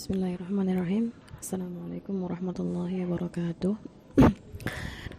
Bismillahirrahmanirrahim. Assalamualaikum warahmatullahi wabarakatuh.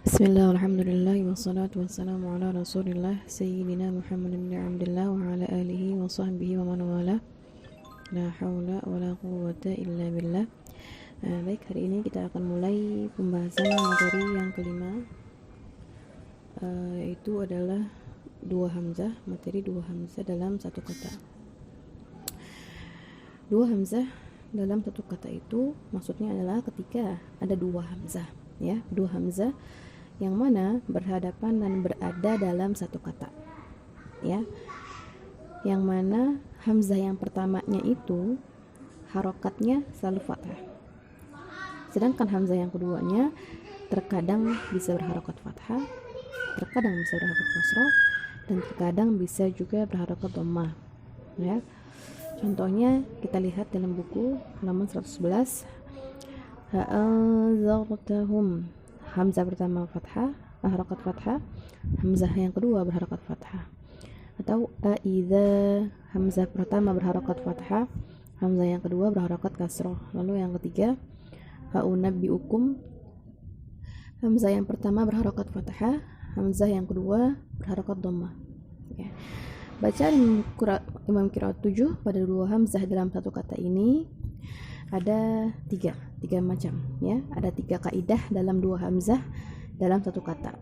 Bismillah, alhamdulillah, wassalatu wassalamu ala rasulillah Sayyidina Muhammad bin Abdullah wa ala alihi wa sahbihi wa man wala. La hawla wa la quwwata illa billah. Baik, hari ini kita akan mulai pembahasan materi yang kelima, yaitu adalah materi dua hamzah dalam satu kata. Dua hamzah dalam satu kata itu maksudnya adalah ketika ada dua hamzah, ya, dua hamzah yang mana berhadapan dan berada dalam satu kata, ya, yang mana hamzah yang pertamanya itu harokatnya selalu fathah, sedangkan hamzah yang keduanya terkadang bisa berharokat fathah, terkadang bisa berharokat kasrah, dan terkadang bisa juga berharokat dhammah, ya. Contohnya kita lihat dalam buku halaman 111. Ha'anzartahum, hamzah pertama fathah, harokat fathah, hamzah yang kedua berharokat fathah. Atau aidza, hamzah pertama berharokat fathah, hamzah yang kedua berharokat kasrah. Lalu yang ketiga, ha'unabbiukum, hamzah yang pertama berharokat fathah, hamzah yang kedua berharokat dhammah, ya. Bacaan Imam Qiraat 7 pada dua hamzah dalam satu kata ini ada tiga macam, ya. Ada tiga kaidah dalam dua hamzah dalam satu kata.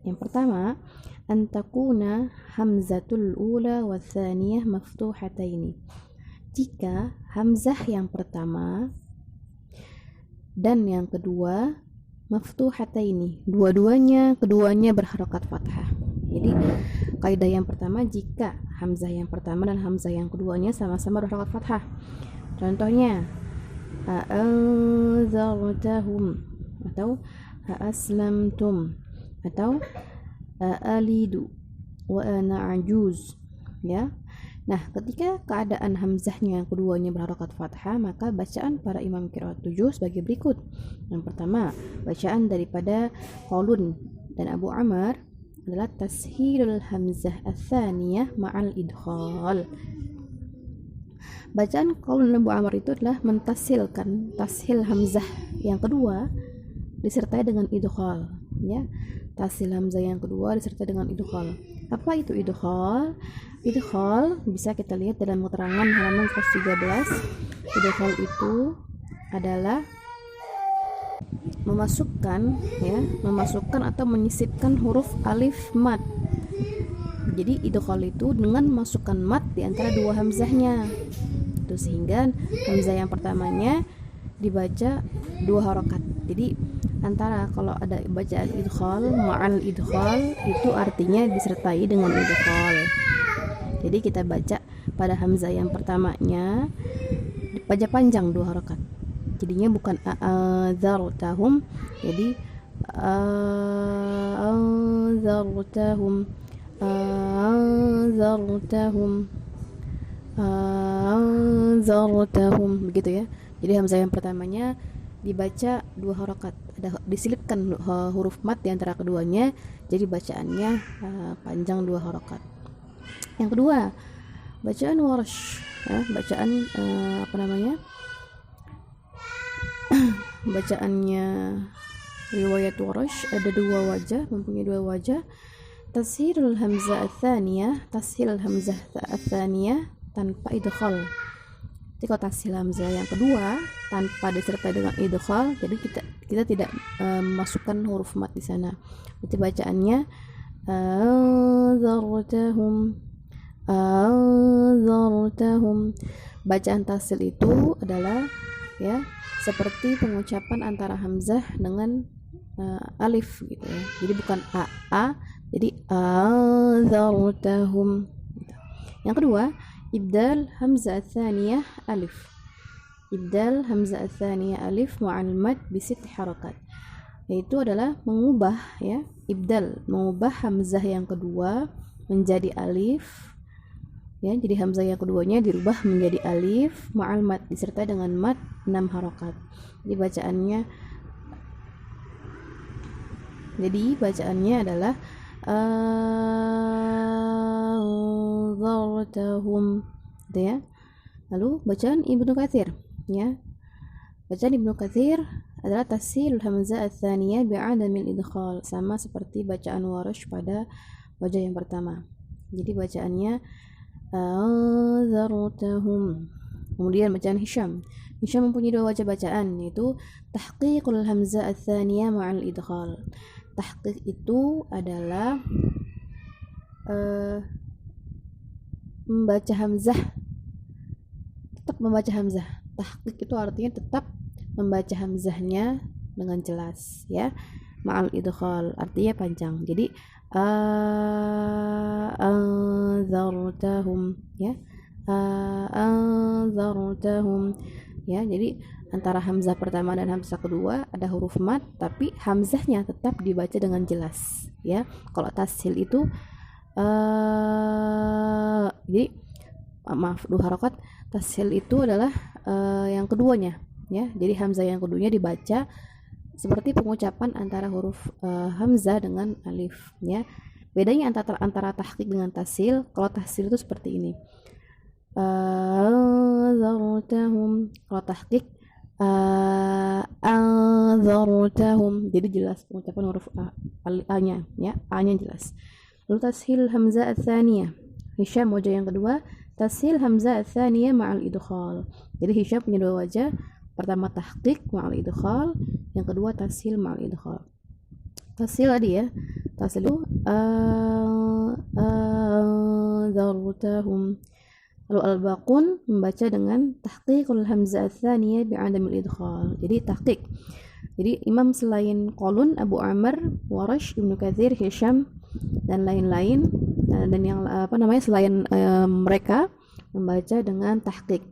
Yang pertama, antakuna hamzatul ula wa tsaniyah maftuhataini. Jika hamzah yang pertama dan yang kedua maftuhataini, keduanya berharokat fathah. Jadi kaidah yang pertama, jika hamzah yang pertama dan hamzah yang keduanya sama-sama berharokat fathah. Contohnya a'anzartahum, atau a'aslamtum, atau a'alidu wa ana ajuz, ya. Nah, ketika keadaan hamzahnya yang keduanya berharokat fathah, maka bacaan para Imam Qiraat 7 sebagai berikut. Yang pertama, bacaan daripada Qalun dan Abu Amr adalah tashilul hamzah ats-tsaniyah ma'al idkhal. Bacaan Qalun dan Abu Amr itu adalah tashil hamzah yang kedua disertai dengan idkhal, ya. Tashil hamzah yang kedua disertai dengan idkhal. Apa itu idkhal? Idkhal bisa kita lihat dalam keterangan halaman 113. Idkhal itu adalah memasukkan atau menyisipkan huruf alif mad. Jadi idkhal itu dengan masukkan mad di antara dua hamzahnya. Itu sehingga hamzah yang pertamanya dibaca dua harokat. Jadi antara kalau ada bacaan idkhal ma'al idkhal itu artinya disertai dengan idkhal. Jadi kita baca pada hamzah yang pertamanya baca panjang dua harokat. Jadinya bukan a'adzartahum, jadi a'adzartahum, begitu, ya. Jadi hamzah yang pertamanya dibaca dua harokat, diselipkan huruf mat di antara keduanya, jadi bacaannya panjang dua harokat. Yang kedua, bacaan Warsh, ya, bacaan bacaannya riwayat Warsh ada mempunyai dua wajah. Tashil hamzah ats-tsaniyah tanpa idkhal. Jadi kalau tashil hamzah yang kedua tanpa disertai dengan idkhal, jadi kita tidak memasukkan huruf mat di sana. Berarti bacaannya anzartahum. Bacaan tashil itu adalah, ya, seperti pengucapan antara hamzah dengan alif, gitu, ya. Jadi bukan a, jadi anzartahum. Yang kedua, ibdal hamzah ats-tsaniyah alif. Ibdal hamzah ats-tsaniyah alif ma'al mad bi 6 harakat. Yaitu adalah mengubah hamzah yang kedua menjadi alif, ya. Jadi hamzah yang keduanya dirubah menjadi alif ma'al mad disertai dengan mad 6 harakat. Jadi bacaannya adalah anzartahum, gitu, ya. Lalu bacaan Ibnu Katsir, ya. Bacaan Ibnu Katsir adalah tashil hamzah ats-tsaniyah bi'adamil idkhal, sama seperti bacaan Warsh pada wajah yang pertama. Jadi bacaannya anzartahum. Kemudian bacaan Hisham mempunyai dua wajah bacaan, yaitu tahqiqul hamzah ats-tsaniyah ma'al idkhal. Tahqiq itu adalah membaca hamzah, tetap membaca hamzah. Tahqiq itu artinya tetap membaca hamzahnya dengan jelas, ya. Ma'al idkhal artinya panjang. Jadi anzartahum, ya. Anzartahum, ya. Jadi antara hamzah pertama dan hamzah kedua ada huruf mat, tapi hamzahnya tetap dibaca dengan jelas, ya. Kalau tashil itu jadi maaf, dua harokat. Tashil itu adalah yang keduanya, ya. Jadi hamzah yang keduanya dibaca seperti pengucapan antara huruf hamzah dengan alif, ya. Bedanya antara tahqiq dengan tashil, kalau tashil itu seperti ini, anzartahum. Kalau tahqiq anzartahum, jadi jelas pengucapan huruf a-nya, ya, a-nya jelas. Lalu tashil hamzah ats-tsaniyah, Hisham wajah yang kedua, tashil hamzah ats-tsaniyah ma'al idkhal. Jadi Hisham punya dua wajah, pertama tahqiq ma'al idkhal, yang kedua tashil ma'al idkhal. Tashil tadi, ya, tashil itu anzartahum. Lalu al-baqun membaca dengan tahqiqul hamzah ats-tsaniyah bi'adamil idkhal. Jadi tahqiq. Jadi imam selain Qalun, Abu Amr, Warsh, Ibnu Katsir, Hisham dan lain-lain, dan yang selain mereka membaca dengan tahqiq.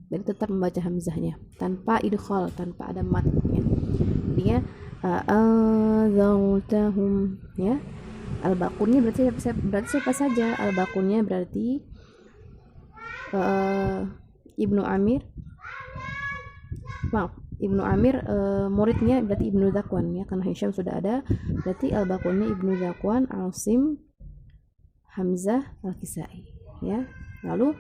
Jadi tetap membaca hamzahnya tanpa idkhal, tanpa ada mat, ya. Artinya anzartahum, ya. Al-baqunnya berarti siapa saja? Al-baqunnya berarti Ibnu Amir, muridnya berarti Ibnu Zakwan, ya, karena Hisham sudah ada, berarti al-baqunnya Ibnu Zakwan, Asim, Hamzah, Al-Kisai, ya. Lalu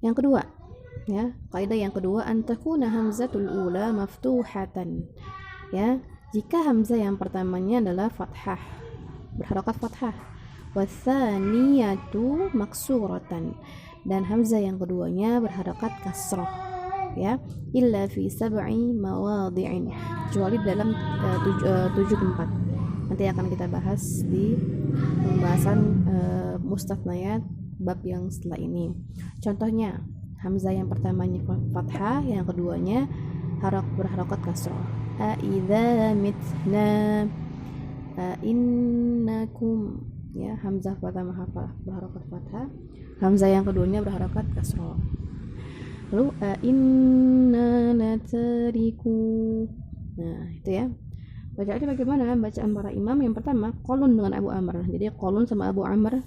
yang kedua, ya, kaidah yang kedua, antakuna hamzatul ula maftuhatan, ya. Jika hamzah yang pertamanya adalah fathah, berharokat fathah, watsaniyatu maksuratan, dan hamzah yang keduanya berharokat kasrah, ya, illa fi sab'i mawadhi'in, kecuali dalam 7 tempat. Nanti akan kita bahas di pembahasan mustathnayat bab yang setelah ini. Contohnya, hamzah yang pertamanya fathah, yang keduanya berharokat kasrah. Aidza mitna, innakum, ya, hamzah pertama berharokat fathah, hamzah yang keduanya berharokat kasrah. Lalu inna natariku, nah itu, ya. Bacaannya bagaimana? Bacaan para imam yang pertama Qalun dengan Abu Amr. Jadi Qalun sama Abu Amr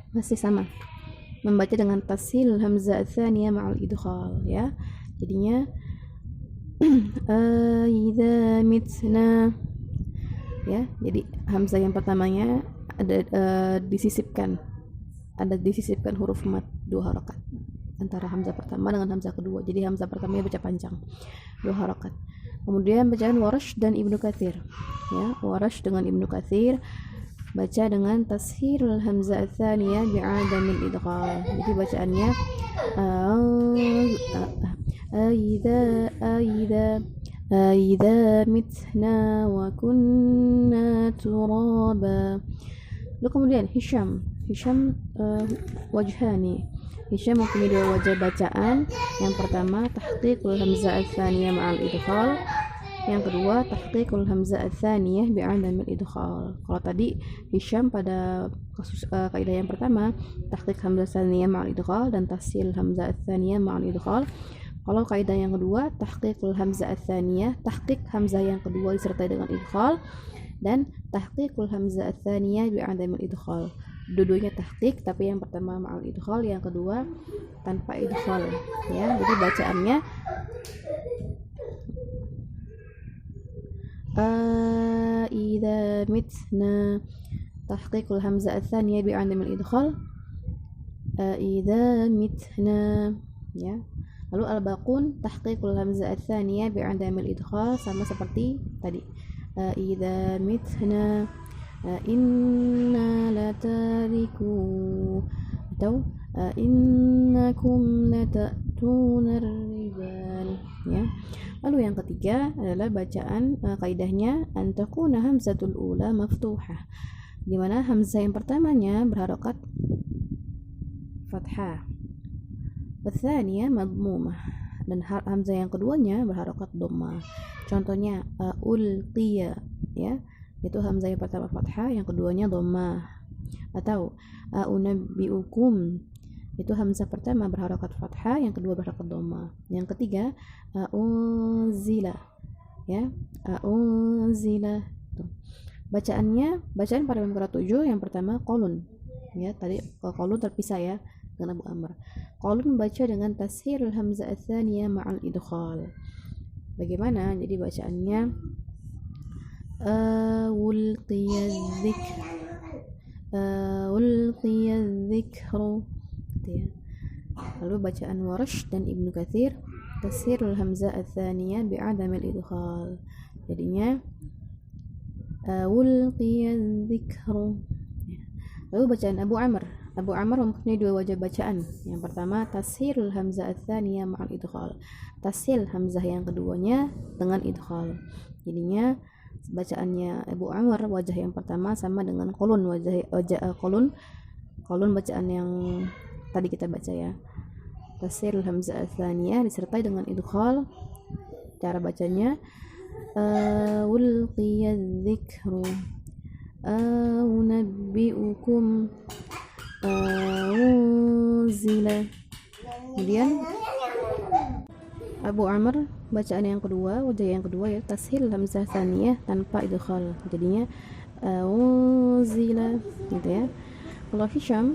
masih sama, membaca dengan tashil hamzah ats-tsaniyah ma'al idkhal, ya. Jadinya aidza mitna, ya. Jadi hamzah yang pertamanya ada disisipkan huruf mat, dua harokat antara hamzah pertama dengan hamzah kedua. Jadi hamzah pertamanya baca panjang, dua harokat. Kemudian bacaan Warsh dan Ibnu Katsir, ya. Warsh dengan Ibnu Katsir baca dengan tashil hamzah ats-tsaniyah bi'adamil idkhal. Jadi bacaannya aidza mitna wa kunna turaba. Lalu kemudian Hisham wajhani. Hisham mempunyai dua wajah bacaan. Yang pertama tahqiqul hamzah ats-tsaniyah ma'al idkhal, yang kedua tahqiqul hamzah ats-tsaniyah bi'adamil idkhal. Kalau tadi Hisham pada kasus kaidah yang pertama tahqiq hamzah ats-tsaniyah ma'al idkhal dan tashil hamzah ats-tsaniyah ma'al idkhal. Kalau kaidah yang kedua tahqiqul hamzah ats-tsaniyah, tahqiq hamzah yang kedua disertai dengan idkhal, dan tahqiqul hamzah ats-tsaniyah bi'adamil idkhal. Dua-duanya tahqiq, tapi yang pertama ma'al idkhal, yang kedua tanpa idkhal, ya. Jadi bacaannya aidza mitna tahqiqul hamzah ats-tsaniyah bi'adam al-idkhal idza mitna, ya. Lalu al-baqun tahqiqul hamzah ats-tsaniyah bi'adam al-idkhal, sama seperti tadi. Idza mitna inna latariku, atau innakum latatuna rijal, ya. Lalu yang ketiga adalah bacaan kaidahnya antakuna hamzatul ula maftuhah, di mana hamzah yang pertamanya berharokat fathah, watsaniya madmumah, dan hamzah yang keduanya berharokat dhammah. Contohnya ulqiya, ya, itu hamzah yang pertama fathah, yang keduanya dhammah. Atau unabbiukum, itu hamzah pertama berharokat fathah, yang kedua berharokat dhammah. Yang ketiga unzila, ya, unzila. Bacaan pada lembar 7 yang pertama qalun, ya, tadi qalun terpisah ya dengan Abu Amr. Qalun baca dengan tashirul hamzah ats-tsaniyah ma'al idkhal. Bagaimana? Jadi bacaannya ulqiyadh-dzikru, gitu ya. Lalu bacaan Warsh dan Ibnu Katsir tashirul hamzah ats-tsaniyah bi'adamil idkhal. Jadinya ulqiyadh-dzikru. Lalu bacaan Abu Amr mempunyai dua wajah bacaan. Yang pertama tashirul hamzah ats-tsaniyah ma'al idkhal, tashil hamzah yang keduanya dengan idkhal. Jadinya bacaannya Abu Amr wajah yang pertama sama dengan qalun, wajah qalun bacaan yang tadi kita baca, ya. Tashirul hamzah ats-tsaniyah disertai dengan idkhal. Cara bacanya ulqiyadh-dzikru unabbiukum unzila. Kemudian Abu Amr bacaan yang kedua, wajah yang kedua, ya, tashil hamzah tsaniyah tanpa idkhal, jadinya unzila, gitu ya. Kalau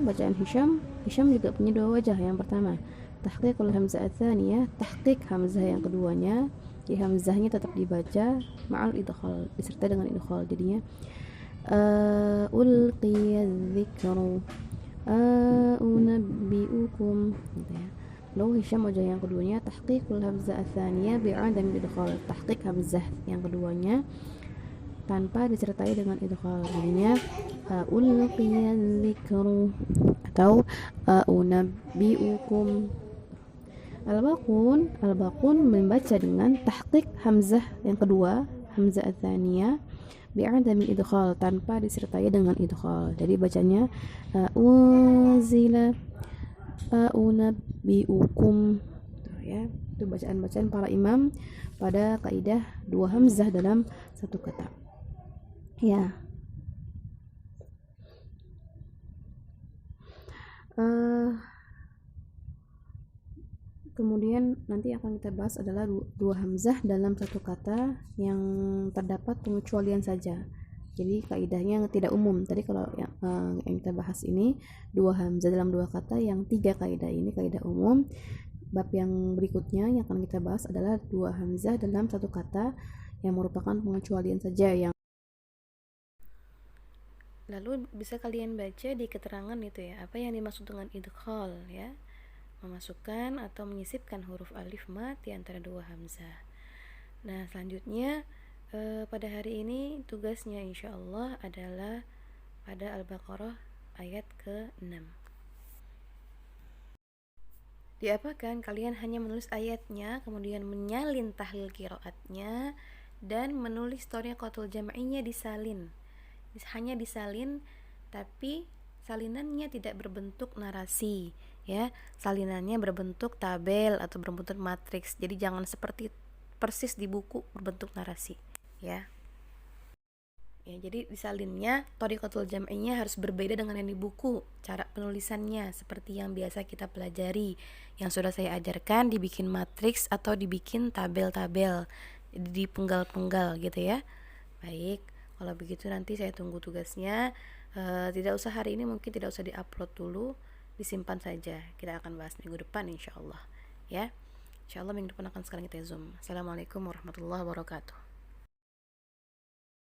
bacaan Hisham juga punya dua wajah. Yang pertama tahqiqul hamzah tsaniyah, tahqiq hamzah yang keduanya, jadi hamzahnya tetap dibaca ma'al idkhal, disertai dengan idkhal, jadinya ulqiyadh-dzikru unabbiukum, gitu ya. Lalu Hisham wajah yang keduanya tahqiqul hamzah ats-tsaniyah bi'adam idkhal, tahqiq hamzah yang keduanya tanpa disertai dengan idkhal, jadinya ulqiyadh-dzikru atau unabbiukum. Al-Baqun membaca dengan tahqiq hamzah yang kedua, hamzah ats-tsaniyah bi'adam idkhal, tanpa disertai dengan idkhal. Jadi bacanya unzila unabbiukum, ya. Itu bacaan-bacaan para imam pada kaidah dua hamzah dalam satu kata, ya. Kemudian nanti akan kita bahas adalah dua hamzah dalam satu kata yang terdapat pengecualian saja. Jadi kaidahnya tidak umum. Tadi kalau yang kita bahas ini dua hamzah dalam dua kata, yang tiga kaidah ini kaidah umum. Bab yang berikutnya yang akan kita bahas adalah dua hamzah dalam satu kata yang merupakan pengecualian saja. Yang lalu bisa kalian baca di keterangan itu, ya, apa yang dimaksud dengan idkhal, ya, memasukkan atau menyisipkan huruf alif mat di antara dua hamzah. Nah, selanjutnya pada hari ini tugasnya insyaallah adalah pada Al-Baqarah ayat ke-6. Diapakan? Kalian hanya menulis ayatnya, kemudian menyalin tahlil qiraatnya, dan menulis thariqatul jam'iynya disalin. Hanya disalin, tapi salinannya tidak berbentuk narasi, ya. Salinannya berbentuk tabel atau berbentuk matriks. Jadi jangan seperti persis di buku berbentuk narasi, ya. Ya, jadi disalinnya thariqatul jam'iynya harus berbeda dengan yang di buku. Cara penulisannya seperti yang biasa kita pelajari, yang sudah saya ajarkan, dibikin matriks atau dibikin tabel-tabel, di penggal-penggal, gitu ya. Baik, kalau begitu nanti saya tunggu tugasnya. Tidak usah hari ini, mungkin tidak usah diupload dulu, disimpan saja. Kita akan bahas minggu depan insyaallah, ya. Insyaallah minggu depan akan sekarang kita zoom. Assalamualaikum warahmatullahi wabarakatuh.